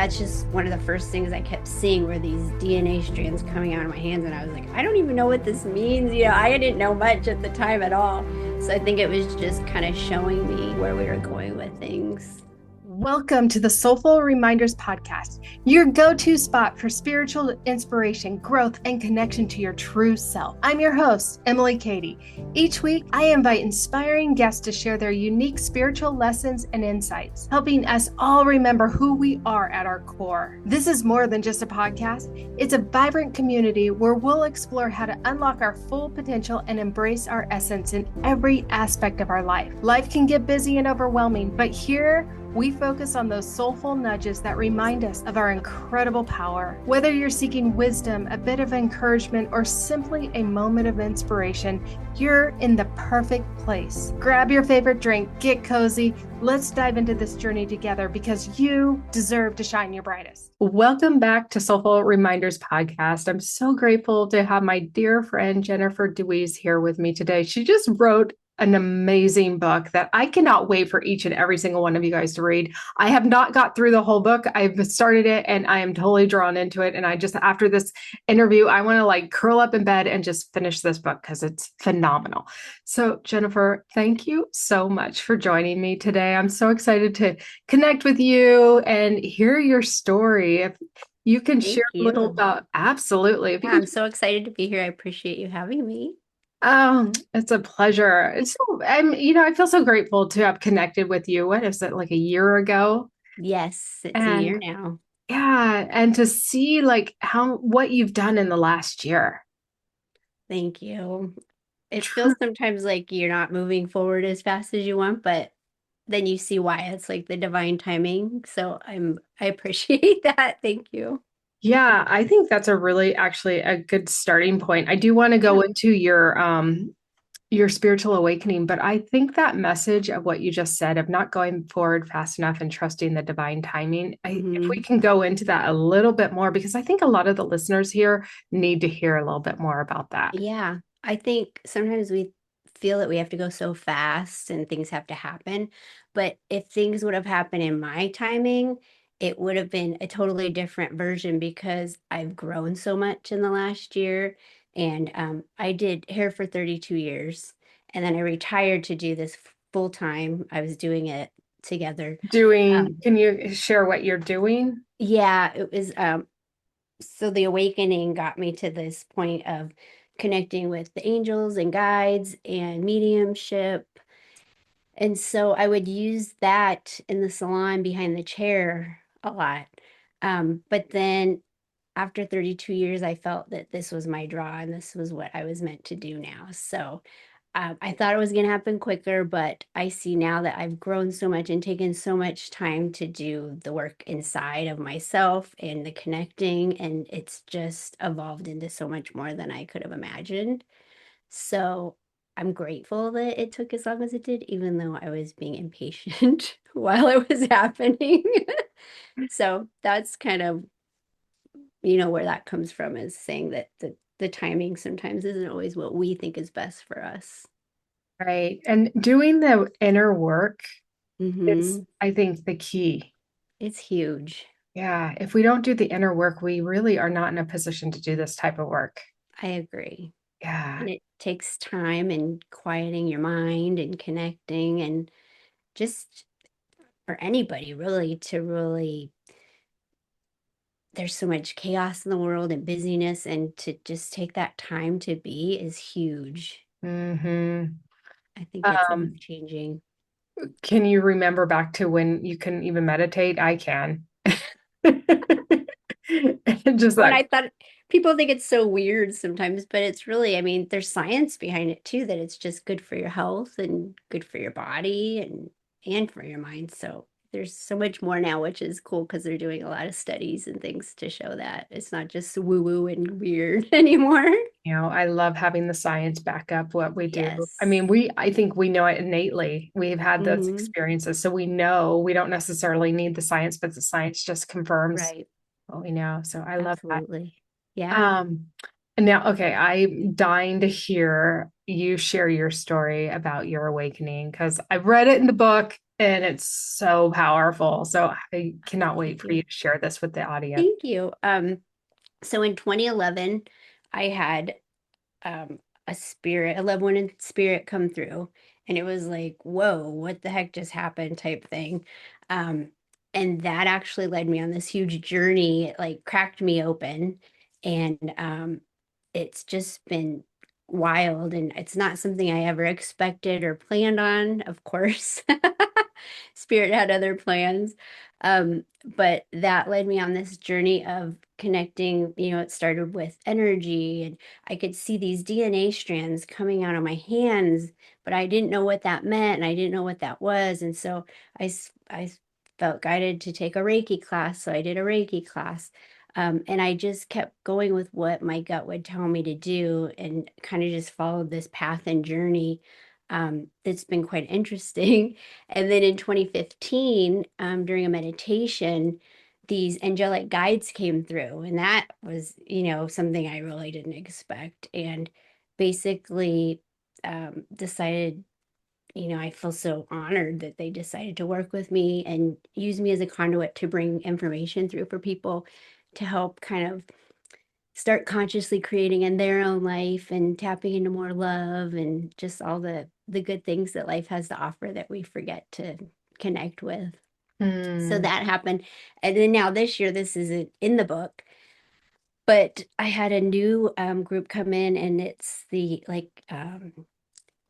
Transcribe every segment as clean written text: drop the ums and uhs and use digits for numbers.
that's just one of the first things I kept seeing were these DNA strands coming out of my hands. And I was like, I don't even know what this means. I didn't know much at the time at all. So I think it was just kind of showing me where we were going with things. Welcome to the Soulful Reminders Podcast, your go-to spot for spiritual inspiration, growth, and connection to your true self. I'm your host, Emily Kady. Each week, I invite inspiring guests to share their unique spiritual lessons and insights, helping us all remember who we are at our core. This is more than just a podcast. It's a vibrant community where we'll explore how to unlock our full potential and embrace our essence in every aspect of our life. Life can get busy and overwhelming, but here, we focus on those soulful nudges that remind us of our incredible power. Whether you're seeking wisdom, a bit of encouragement, or simply a moment of inspiration, you're in the perfect place. Grab your favorite drink, get cozy. Let's dive into this journey together because you deserve to shine your brightest. Welcome back to Soulful Reminders Podcast. I'm so grateful to have my dear friend Jennifer Dewees here with me today. She just wrote an amazing book that I cannot wait for each and every single one of you guys to read. I have not got through the whole book. I've started it and I am totally drawn into it. And I just, after this interview, I want to like curl up in bed and just finish this book because it's phenomenal. So Jennifer, thank you so much for joining me today. I'm so excited to connect with you and hear your story. If you can share Thank a little you. about, absolutely. If you Yeah, can. I'm so excited to be here. I appreciate you having me. Oh, it's a pleasure. I feel so grateful to have connected with you. What is it, like a year ago? Yes, it's a And year now. yeah, and to see like what you've done in the last year. Thank you. It feels True. sometimes like you're not moving forward as fast as you want, but then you see why it's like the divine timing. So I appreciate that. Thank you. Yeah, I think that's a really actually a good starting point. I do want to go Yeah. into your spiritual awakening, but I think that message of what you just said of not going forward fast enough and trusting the divine timing, if we Hmm. can go into that a little bit more, because I think a lot of the listeners here need to hear a little bit more about that. Yeah. I think sometimes we feel that we have to go so fast and things have to happen. But if things would have happened in my timing, it would have been a totally different version because I've grown so much in the last year. And I did hair for 32 years. And then I retired to do this full time. I was doing it together. Can you share what you're doing? Yeah, it was so the awakening got me to this point of connecting with the angels and guides and mediumship. And so I would use that in the salon behind the chair a lot. But then after 32 years, I felt that this was my draw and this was what I was meant to do now. So I thought it was going to happen quicker, but I see now that I've grown so much and taken so much time to do the work inside of myself and the connecting, and it's just evolved into so much more than I could have imagined. So I'm grateful that it took as long as it did, even though I was being impatient while it was happening. So that's kind of, where that comes from is saying that the timing sometimes isn't always what we think is best for us. Right. And doing the inner work is, Hmm. I think, the key. It's huge. Yeah. If we don't do the inner work, we really are not in a position to do this type of work. I agree. Yeah. And it takes time and quieting your mind and connecting and just for anybody really to really, there's so much chaos in the world and busyness, and to just take that time to be is huge. Hmm. I think it's life Um, changing. can you remember back to when you couldn't even meditate? I can. Just When like, I thought people think it's so weird sometimes, but it's really, I mean, there's science behind it too, that it's just good for your health and good for your body and for your mind. So there's so much more now, which is cool because they're doing a lot of studies and things to show that it's not just woo-woo and weird anymore. I love having the science back up what we do. I Yes. mean, I think we know it innately. We've had those Hmm. experiences. So we know we don't necessarily need the science, but the science just confirms Right. what we know. So I love that. Absolutely. Yeah. Um, and now, okay, I'm dying to hear you share your story about your awakening because I've read it in the book and it's so powerful. So I cannot wait Thank for you you. to share this with the audience. Thank you. So in 2011, I had um a loved one in spirit come through, and it was like, whoa, what the heck just happened type thing. Um, and that actually led me on this huge journey. It like cracked me open, and it's just been wild, and it's not something I ever expected or planned on, of course. Spirit had other plans. But that led me on this journey of connecting. It started with energy, and I could see these DNA strands coming out of my hands, but I didn't know what that meant, and I didn't know what that was. And so I felt guided to take a Reiki class. So I did a Reiki class. And I just kept going with what my gut would tell me to do, and kind of just followed this path and journey that's been quite interesting. And then in 2015, during a meditation, these angelic guides came through, and that was, something I really didn't expect. And basically, decided, I feel so honored that they decided to work with me and use me as a conduit to bring information through for people to help kind of start consciously creating in their own life and tapping into more love and just all the good things that life has to offer that we forget to connect with. So Hmm. that happened. And then now this year, this isn't in the book, but I had a new group come in, and it's the like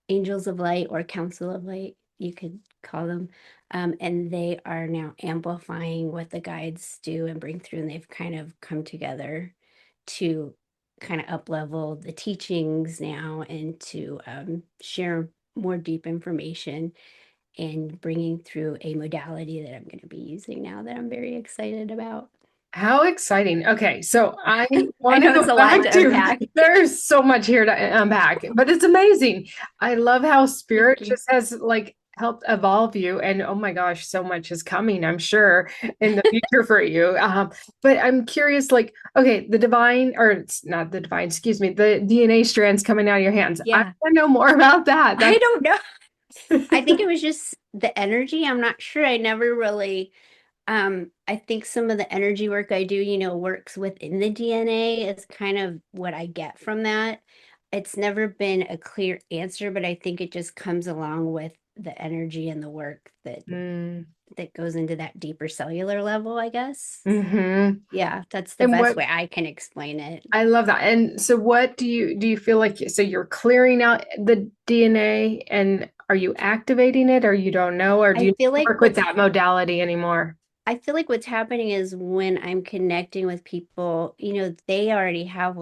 Angels of Light, or Council of Light, you could call them. And they are now amplifying what the guides do and bring through. And they've kind of come together to kind of up level the teachings now, and to share more deep information, and bringing through a modality that I'm going to be using now that I'm very excited about. How exciting. Okay, so I I want to know go it's a lot back to to unpack. there's so much here to unpack, but it's amazing. I love how Thank spirit you. just has like helped evolve you, and oh my gosh, so much is coming, I'm sure, in the future for you. But I'm curious, like, okay, the divine, or it's not the divine, excuse me, the DNA strands coming out of your hands. I Yeah. want to know more about that. I don't know. I That's think it was just the energy. I'm not sure. I never really I think some of the energy work I do, works within the DNA is kind of what I get from that. It's never been a clear answer, but I think it just comes along with the energy and the work mm, that goes into that deeper cellular level, I guess. hmm. Yeah, that's the And best what way I can explain it. I love that. And so what do you feel like so you're clearing out the DNA and are you activating it or you don't know or do I you feel like work with that modality anymore? I feel like what's happening is when I'm connecting with people, they already have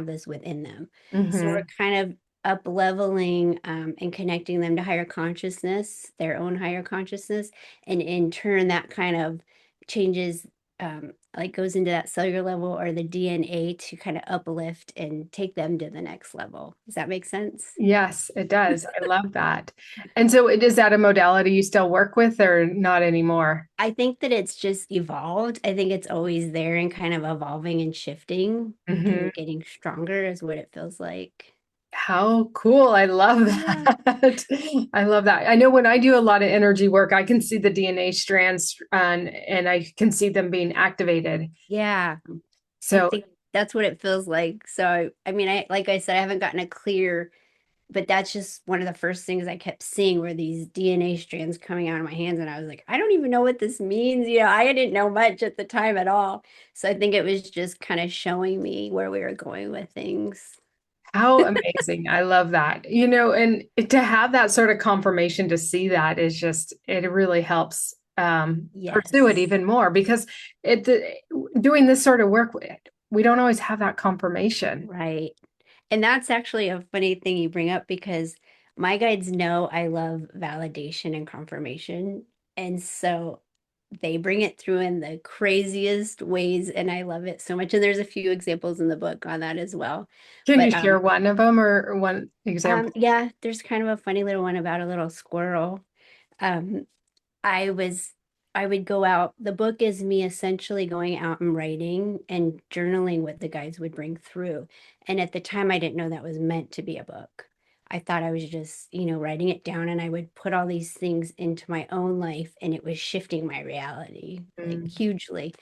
this within them. So we're Hmm. kind of up leveling and connecting them to higher consciousness, their own higher consciousness. And in turn, that kind of changes, like goes into that cellular level or the DNA to kind of uplift and take them to the next level. Does that make sense? Yes, it does. I love that. And so is that a modality you still work with or not anymore? I think that it's just evolved. I think it's always there and kind of evolving and shifting Hmm. and getting stronger is what it feels like. How cool. I love Yeah. that. I love that. I know when I do a lot of energy work, I can see the DNA strands and I can see them being activated. Yeah. I So think that's what it feels like. So, I mean, like I said, I haven't gotten a clear, but that's just one of the first things I kept seeing were these DNA strands coming out of my hands. And I was like, I don't even know what this means. I didn't know much at the time at all. So I think it was just kind of showing me where we were going with things. how amazing. I love that. And to have that sort of confirmation to see that is just, it really helps pursue it Yes. even more because doing this sort of work, we don't always have that confirmation. Right. And that's actually a funny thing you bring up, because my guides know I love validation and confirmation. And so they bring it through in the craziest ways, and I love it so much. And there's a few examples in the book on that as well. Can you But share one of them or one example? yeah, there's kind of a funny little one about a little squirrel. Um, I was I would go out. The book is me essentially going out and writing and journaling what the guides would bring through. And at the time I didn't know that was meant to be a book. I thought I was just, writing it down, and I would put all these things into my own life, and it was shifting my reality like Mm. hugely.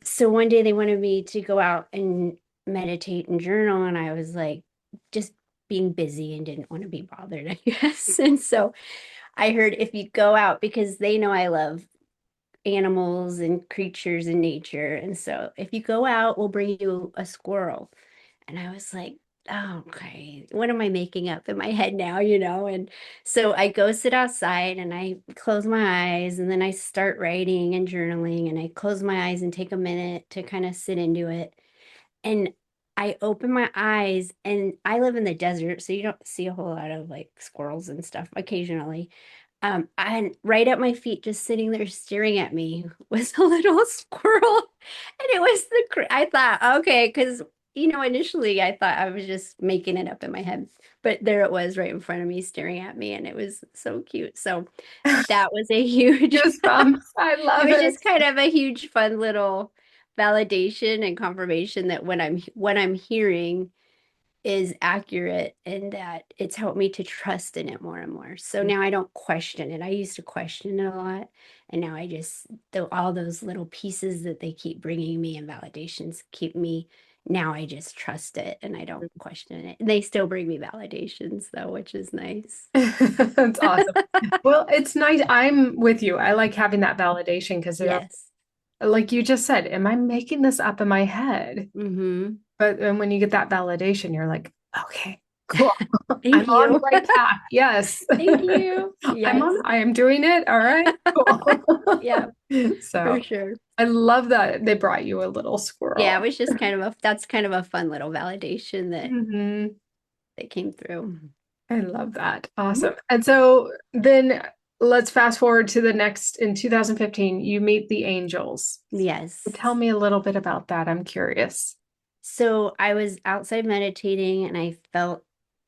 So one day they wanted me to go out and meditate and journal, and I was like, just being busy and didn't want to be bothered, I guess. And so I heard, if you go out, because they know I love animals and creatures in nature. And so if you go out, we'll bring you a squirrel. And I was like, oh, okay, what am I making up in my head now, And so I go sit outside and I close my eyes, and then I start writing and journaling, and I close my eyes and take a minute to kind of sit into it. And I open my eyes, and I live in the desert, so you don't see a whole lot of like squirrels and stuff occasionally. And right at my feet, just sitting there staring at me, was a little squirrel. And it was I thought, okay, because initially I thought I was just making it up in my head, but there it was right in front of me staring at me, and it was so cute. So that was a huge, Goosebumps. I it love was it. just kind of a huge fun little validation and confirmation that what I'm hearing is accurate, and that it's helped me to trust in it more and more. So now I don't question it. I used to question it a lot, and now I just, all those little pieces that they keep bringing me and validations keep me. Now I just trust it and I don't question it. They still bring me validations though, which is nice. That's awesome. Well, it's nice. I'm with you. I like having that validation because they're Yes. like you just said, am I making this up in my head? Mm-hmm. But then when you get that validation, you're like, okay, cool. I'm Thank on the you. right path. Yes. Thank you. Yes. I am doing it. All right, cool. Yeah, for So sure. I love that they brought you a little Yeah, it squirrel. was just that's kind of a fun little validation that Hmm. came through. I love that. Mhm. Awesome. And so then let's fast forward to the next in 2015, you meet the angels. Tell Yes. me a little bit about that. I'm curious. So I was outside meditating, and I felt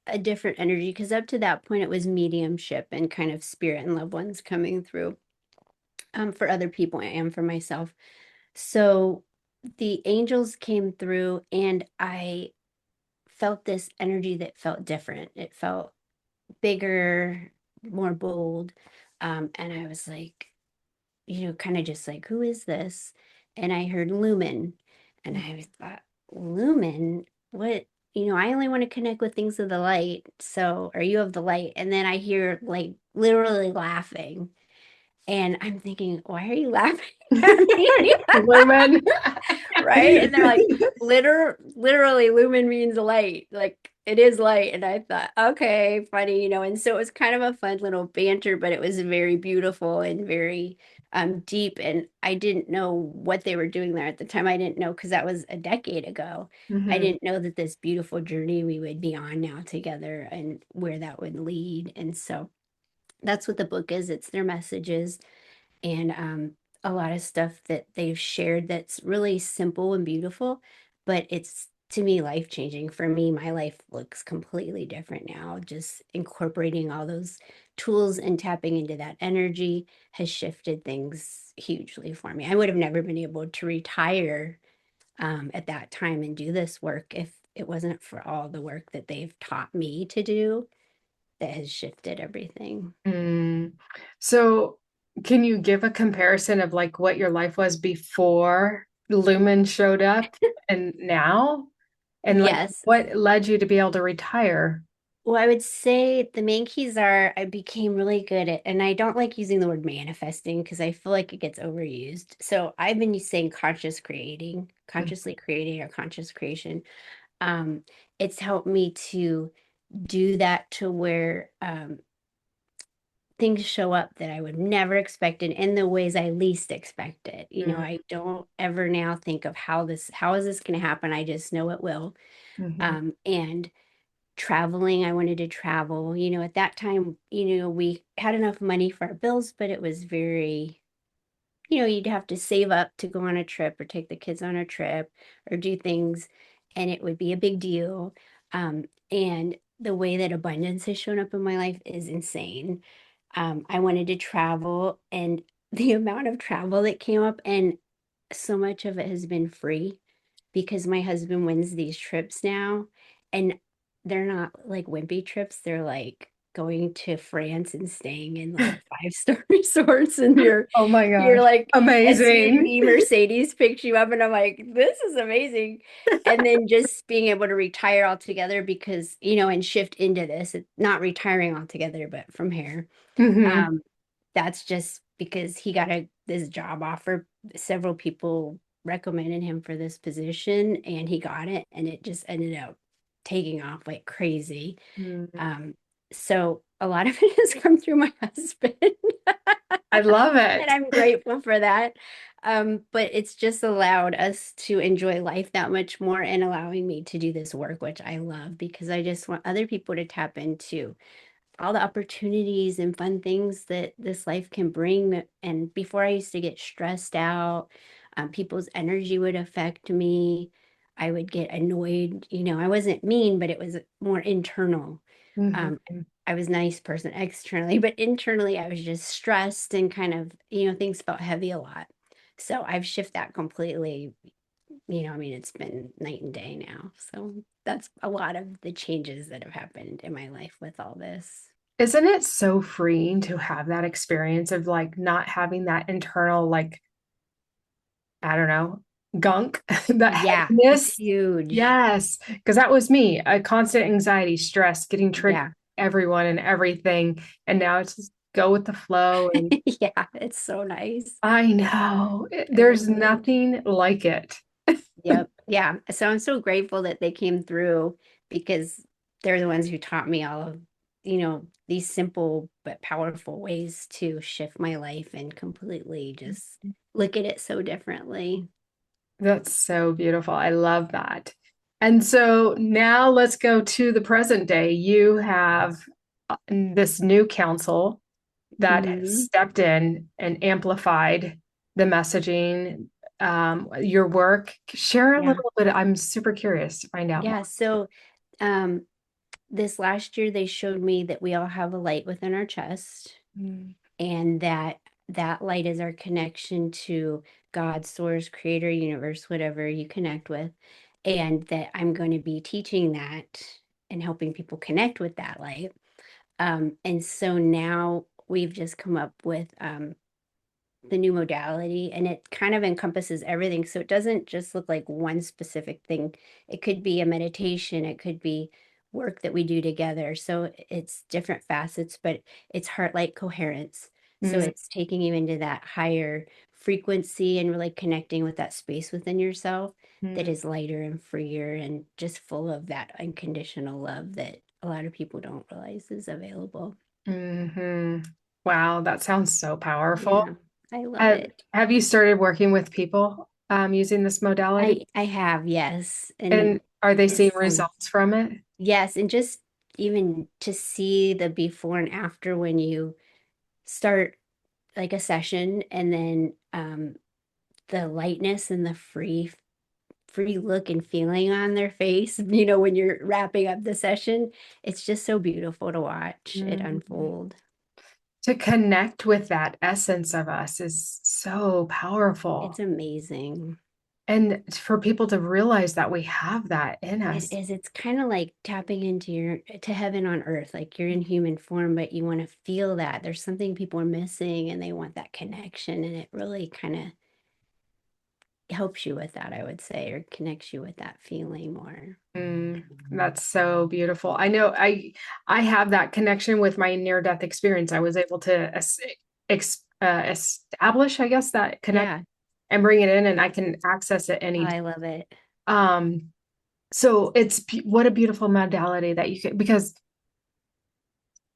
a different energy, because up to that point it was mediumship and kind of spirit and loved ones coming through, for other people and for myself. So the angels came through, and I felt this energy that felt different. It felt bigger, more bold. And I was like, kind of just like, who is this? And I heard Lumen, and I thought, Lumen, what? I only want to connect with things of the light. So, are you of the light? And then I hear like literally laughing. And I'm thinking, why are you laughing at me? Lumen. Right? And they're like, literally, lumen means light. Like it is light. And I thought, okay, funny, And so it was kind of a fun little banter, but it was very beautiful and very deep. And I didn't know what they were doing there at the time. I didn't know, because that was a decade ago. I Mhm. didn't know that this beautiful journey we would be on now together and where that would lead. And so that's what the book is. It's their messages, and a lot of stuff that they've shared that's really simple and beautiful, but it's, to me, life changing. For me, my life looks completely different now. Just incorporating all those tools and tapping into that energy has shifted things hugely for me. I would have never been able to retire at that time and do this work if it wasn't for all the work that they've taught me to do, that has shifted everything. Mm. So, can you give a comparison of like what your life was before Lumen showed up and now? And like Yes. what led you to be able to retire? Well, I would say the main keys are, I became really good at, and I don't like using the word manifesting because I feel like it gets overused. So I've been saying consciously creating, or conscious creation. Um, it's helped me to do that to where things show up that I would never expect, and in the ways I least expect it. I don't ever now think of how is this going to happen? I just know it will. Mm-hmm. And traveling, I wanted to travel. At that time, we had enough money for our bills, but it was very, you'd have to save up to go on a trip or take the kids on a trip or do things, and it would be a big deal. And the way that abundance has shown up in my life is insane. I wanted to travel, and the amount of travel that came up, and so much of it has been free because my husband wins these trips now. And they're not like wimpy trips. They're like going to France and staying in like five-star resorts, and Oh my you're gosh. like Amazing. SUV Mercedes picks you up, and I'm like, this is amazing. And then just being able to retire altogether because, and shift into this, not retiring altogether, but from hair. Hmm. Um, that's just because he got this job offer. Several people recommended him for this position, and he got it, and it just ended up taking off like crazy. Um, so a lot of it has come through my husband, I love and it. I'm grateful for that. But it's just allowed us to enjoy life that much more and allowing me to do this work, which I love because I just want other people to tap into all the opportunities and fun things that this life can bring. And before I used to get stressed out, people's energy would affect me. I would get annoyed. I wasn't mean, but it was more internal. Um, Mhm. I was a nice person externally, but internally I was just stressed and kind of, things felt heavy a lot. So I've shifted that completely. I mean, it's been night and day now. So that's a lot of the changes that have happened in my life with all this. Isn't it so freeing to have that experience of like not having that internal, like, I don't know, gunk, that Yeah, it's heaviness? huge. Yes, because that was me, a constant anxiety, stress, getting triggered, Yeah. everyone and everything. And now it's just go with the flow. And Yeah, it's so nice. I know I there's love it. nothing like it. Yep. Yeah. So I'm so grateful that they came through because they're the ones who taught me all of, these simple but powerful ways to shift my life and completely just look at it so differently. That's so beautiful. I love that. And so now let's go to the present day. You have this new council that has Hmm. stepped in and amplified the messaging, your work. Share a Yeah. little bit. I'm super curious to find out more. Yeah. So um this last year they showed me that we all have a light within our chest, Mm, and that light is our connection to God, source, creator, universe, whatever you connect with, and that I'm going to be teaching that and helping people connect with that light. And so now we've just come up with the new modality, and it kind of encompasses everything, so it doesn't just look like one specific thing. It could be a meditation, it could be work that we do together, so it's different facets, but it's heart light coherence. So mm, it's taking you into that higher frequency and really connecting with that space within yourself that mm, is lighter and freer and just full of that unconditional love that a lot of people don't realize is available. mhm. Wow, that sounds so powerful. Yeah, I love Have, it. have you started working with people using this modality? I have, yes. And And are they seeing it's results from it? yes, and just even to see the before and after when you start like a session, and then the lightness and the free look and feeling on their face, when you're wrapping up the session, it's just so beautiful to watch it Mhm. unfold. To connect with that essence of us is so It's powerful. amazing. And for people to realize that we have that in It us. is. It's kind of like tapping into to heaven on earth. Like you're in human form, but you want to feel that. There's something people are missing and they want that connection. And it really kind of helps you with that, I would say, or connects you with that feeling more. That's so beautiful. I know I have that connection with my near death experience. I was able to establish, I guess, that connect Yeah. and bring it in, and I can access it Oh, any. I love it. Um, so what a beautiful modality that you can, because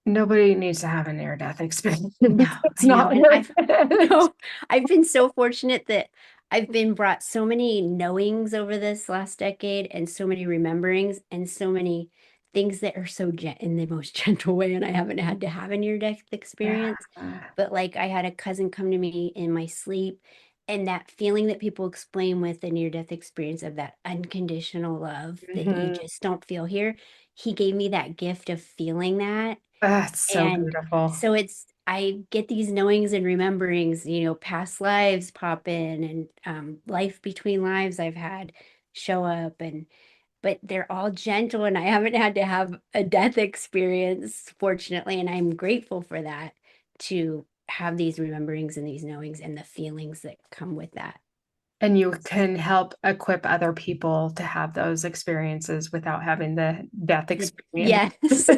nobody needs to have a near death experience. No, It's I know. not And worth I've it. no, I've been so fortunate that I've been brought so many knowings over this last decade and so many rememberings and so many things that are so in the most gentle way. And I haven't had to have a near-death experience. But like I had a cousin come to me in my sleep, and that feeling that people explain with the near-death experience of that unconditional love that you Mhm. just don't feel here. He gave me that gift of feeling that. That's so And beautiful. so I get these knowings and rememberings, past lives pop in, and life between lives I've had show up. but they're all gentle, and I haven't had to have a death experience, fortunately, and I'm grateful for that, to have these rememberings and these knowings and the feelings that come with that. And you can help equip other people to have those experiences without having the death experience. Yes.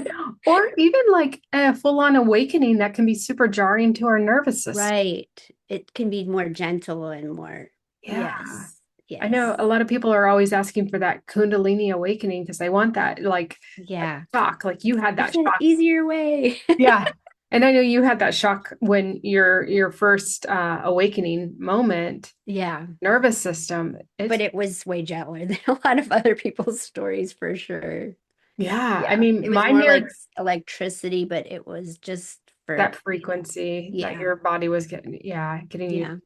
Or even like a full-on awakening that can be super jarring to our nervous system. Right. It can be more gentle and more, Yeah. yes, I know yes, a lot of people are always asking for that Kundalini awakening because they want that like yeah. shock, like you had that It's an shock. easier way. Yeah. And I know you had that shock when your first awakening moment, Yeah, nervous system. but It's it was way gentler than a lot of other people's stories for sure. yeah. I Yeah, mean, it was mine more like near electricity, but it was just for, that frequency that yeah, your body was getting, yeah, getting you.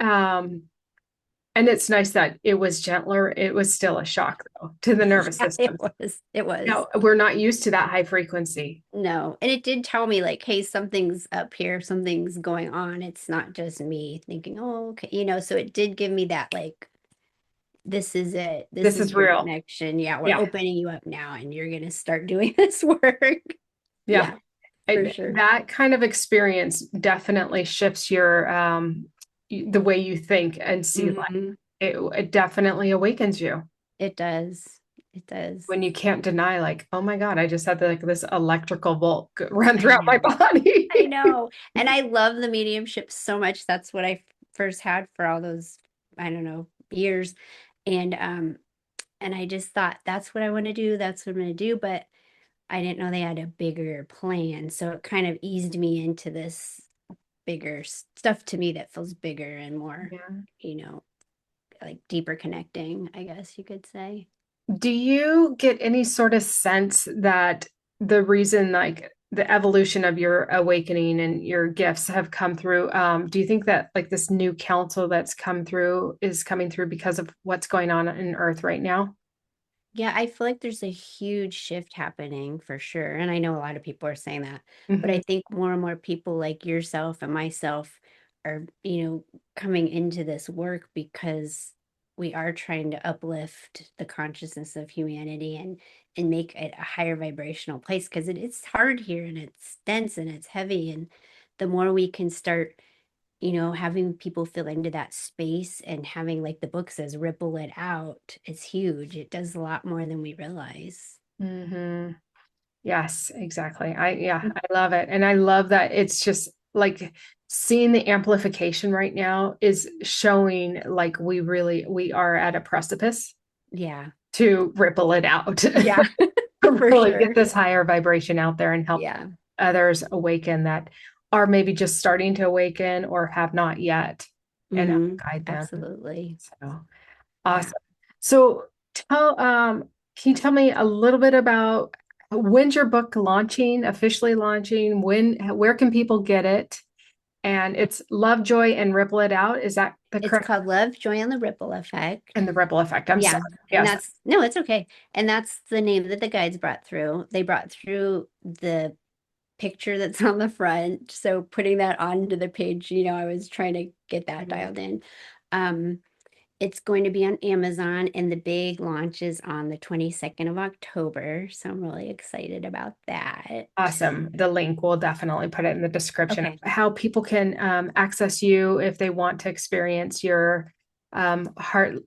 yeah. Um, and it's nice that it was gentler. It was still a shock though to the nervous Yeah, it system. was. It was. No, we're not used to that high frequency. No. And it did tell me, like, hey, something's up here, something's going on. It's not just me thinking, oh, okay, so it did give me that, like, this is it. This This is is your real. connection. Yeah, we're Yeah. opening you up now and you're gonna start doing this work. Yeah. Yeah, for sure. That kind of experience definitely shifts your the way you think and see life. Hmm. It definitely awakens you It does. It does. when you can't deny, like, oh my God, I just had like this electrical bolt run I throughout my know. body. I know. And I love the mediumship so much. That's what I first had for all those, I don't know, years. And I just thought that's what I want to do. That's what I'm going to do. But I didn't know they had a bigger plan. So it kind of eased me into this bigger stuff to me that feels bigger and more, Yeah. you know, like deeper connecting, I guess you could say. Do you get any sort of sense that the reason, like the evolution of your awakening and your gifts have come through, do you think that like this new council that's come through is coming through because of what's going on in Earth right now? Yeah, I feel like there's a huge shift happening for sure. And I know a lot of people are saying that, but Hmm. I think more and more people like yourself and myself are, coming into this work because we are trying to uplift the consciousness of humanity and make it a higher vibrational place, because it's hard here and it's dense and it's heavy. And the more we can start, having people fill into that space and having, like the book says, ripple it out, it's huge. It does a lot more than we realize. Hmm. Yes, exactly. Yeah, I love it. And I love that it's just like seeing the amplification right now is showing like we are at a precipice Yeah. to ripple it out. Yeah, for Really get sure. this higher vibration out there and help Yeah. others awaken that are maybe just starting to awaken or have not yet and help Hmm. guide them. Absolutely. So Yeah. awesome. So tell can you tell me a little bit about when's your book launching, officially launching? Where can people get it? And it's Love, Joy, and Ripple It Out. Is that the It's correct? called Love, Joy, and the Ripple Effect. And the Ripple Effect. I'm sorry. Yeah. And Yes. that's, no, it's okay. And that's the name that the guides brought through. They brought through the picture that's on the front. So putting that onto the page, I was trying to get that dialed in. Um, It's going to be on Amazon, and the big launch is on the 22nd of October. So I'm really excited about that. Awesome. The link, we'll definitely put it in the description. Okay. How people can access you if they want to experience your heart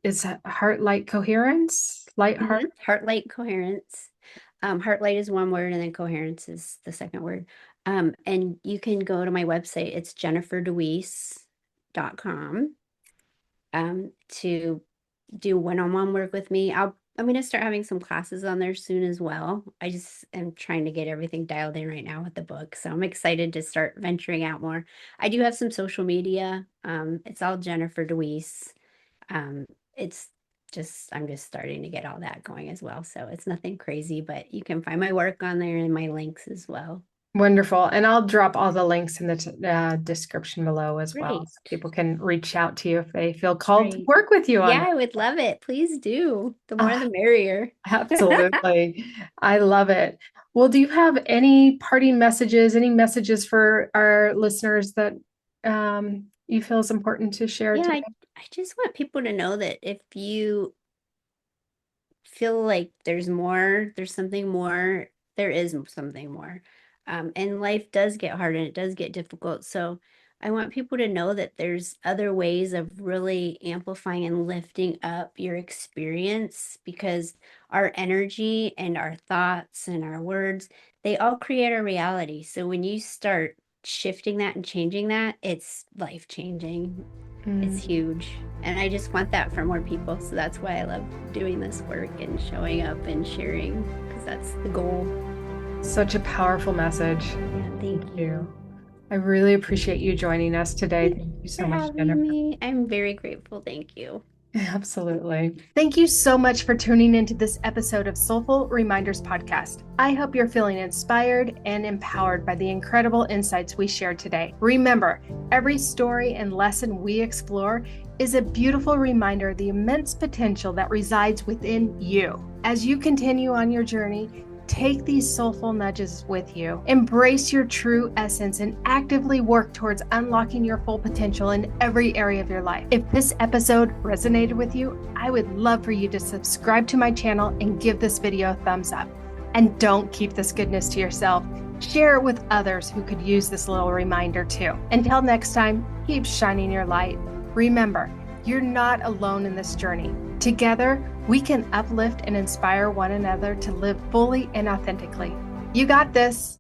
light coherence, light heart. Heart light coherence. Heart light is one word, and then coherence is the second word. And you can go to my website. It's jenniferdewees.com, to do one-on-one work with me. I'm going to start having some classes on there soon as well. I just am trying to get everything dialed in right now with the book. So I'm excited to start venturing out more. I do have some social media. It's all Jennifer Dewees. Um, it's I'm just starting to get all that going as well. So it's nothing crazy, but you can find my work on there and my links as well. Wonderful. And I'll drop all the links in the description below as well. Great. So people can reach out to you if they feel called to Great. work with you on Yeah, it. I would love it. Please do. The more Ah, the merrier. absolutely. I love it. Well, do you have any parting messages, any messages for our listeners that you feel is important to share Yeah, today? I just want people to know that if you feel like there's more, there's something more, there is something more. And life does get hard and it does get difficult. So I want people to know that there's other ways of really amplifying and lifting up your experience, because our energy and our thoughts and our words, they all create our reality. So when you start shifting that and changing that, it's life changing. It's huge. And I just want that for more people. So that's why I love doing this work and showing up and sharing, because that's the goal. Such a powerful message. Yeah, thank you. I really appreciate you joining us today. Thank you so For much, having Jennifer. me. I'm very grateful. Thank you. Absolutely. Thank you so much for tuning into this episode of Soulful Reminders Podcast. I hope you're feeling inspired and empowered by the incredible insights we shared today. Remember, every story and lesson we explore is a beautiful reminder of the immense potential that resides within you. As you continue on your journey, take these soulful nudges with you. Embrace your true essence and actively work towards unlocking your full potential in every area of your life. If this episode resonated with you, I would love for you to subscribe to my channel and give this video a thumbs up. And don't keep this goodness to yourself. Share it with others who could use this little reminder too. Until next time, keep shining your light. Remember, you're not alone in this journey. Together, we can uplift and inspire one another to live fully and authentically. You got this.